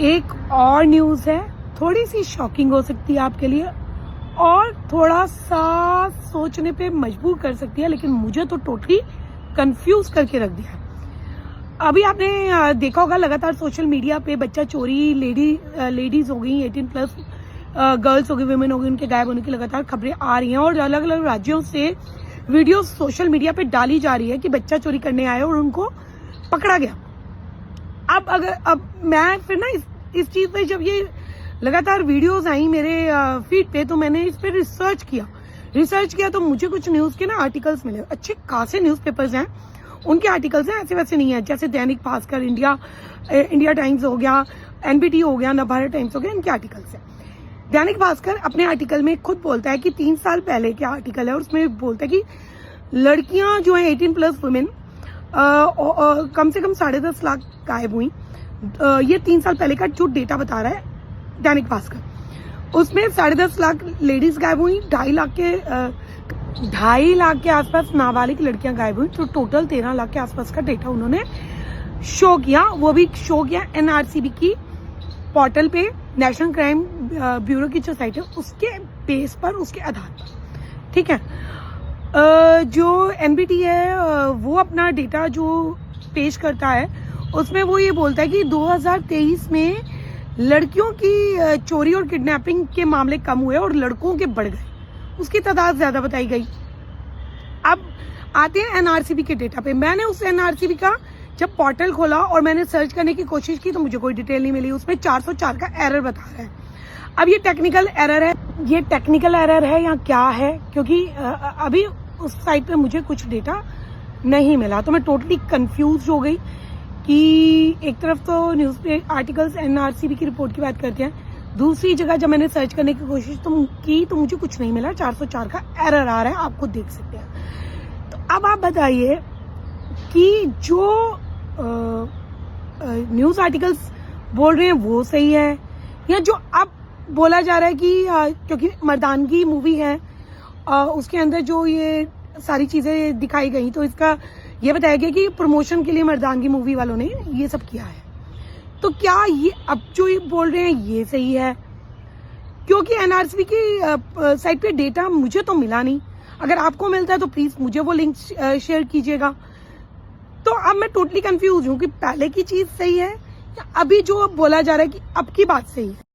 एक और न्यूज है, थोड़ी सी शॉकिंग हो सकती है आपके लिए और थोड़ा सा सोचने पे मजबूर कर सकती है, लेकिन मुझे तो टोटली कंफ्यूज करके रख दिया। अभी आपने देखा होगा लगातार सोशल मीडिया पे बच्चा चोरी, लेडीज हो गई 18+ गर्ल्स हो गई, वुमेन हो गई, उनके गायब होने की लगातार खबरें आ रही हैं और अलग अलग राज्यों से वीडियो सोशल मीडिया पे डाली जा रही है कि बच्चा चोरी करने आया और उनको पकड़ा गया। अब मैं फिर ना इस चीज पे जब ये लगातार वीडियोस आई मेरे फीड पे, तो मैंने इस पे रिसर्च किया तो मुझे कुछ न्यूज के ना आर्टिकल्स मिले। अच्छे खासे न्यूज़पेपर्स हैं, उनके आर्टिकल्स हैं, ऐसे वैसे नहीं है। जैसे दैनिक भास्कर, इंडिया टाइम्स हो गया, एनबीटी हो गया, नवभारत टाइम्स हो गया, इनके आर्टिकल्स हैं। दैनिक भास्कर अपने आर्टिकल में खुद बोलता है कि 3 साल पहले का आर्टिकल है और उसमें बोलता है कि लड़कियां जो है 18+ वुमेन कम से कम 10.5 लाख गायब हुई। ये 3 साल पहले का जो डेटा बता रहा है दैनिक भास्कर, उसमें 10.5 लाख लेडीज गायब हुई, 2.5 लाख के आसपास नाबालिग लड़कियां गायब हुई। तो टोटल 13 लाख के आसपास का डेटा उन्होंने शो किया। वो भी शो किया एनआरसीबी की पोर्टल पे, नेशनल क्राइम ब्यूरो की जो साइट है उसके बेस पर, उसके आधार पर। ठीक है, जो एनबीटी है वो अपना डेटा जो पेश करता है उसमें वो ये बोलता है कि 2023 में लड़कियों की चोरी और किडनैपिंग के मामले कम हुए और लड़कों के बढ़ गए, उसकी तादाद ज्यादा बताई गई। अब आते हैं एनआरसीबी के डेटा पे। मैंने उस एनआरसीबी का जब पोर्टल खोला और मैंने सर्च करने की कोशिश की तो मुझे कोई डिटेल नहीं मिली। उसमें 404 का एरर बता रहा है। अब ये टेक्निकल एरर है या क्या है, क्योंकि अभी उस साइट पे मुझे कुछ डेटा नहीं मिला, तो मैं टोटली कंफ्यूज हो गई कि एक तरफ तो न्यूज पे आर्टिकल्स एनआरसीबी की रिपोर्ट की बात करते हैं, दूसरी जगह जब मैंने सर्च करने की कोशिश तो मुझे कुछ नहीं मिला। 404 का एरर आ रहा है, आप खुद देख सकते हैं। तो अब आप बताइए कि जो न्यूज आर्टिकल्स बोल रहे हैं वो सही है, या जो अब बोला जा रहा है कि क्योंकि मर्दानगी मूवी है उसके अंदर जो ये सारी चीजें दिखाई गई, तो इसका ये बताया गया कि प्रमोशन के लिए मर्दानगी मूवी वालों ने ये सब किया है। तो क्या ये अब जो ये बोल रहे हैं ये सही है? क्योंकि एनआरसीबी की साइट पे डेटा मुझे तो मिला नहीं। अगर आपको मिलता है तो प्लीज मुझे वो लिंक शेयर कीजिएगा। तो अब मैं टोटली कंफ्यूज हूँ कि पहले की चीज सही है या अभी जो बोला जा रहा है कि अब की बात सही है।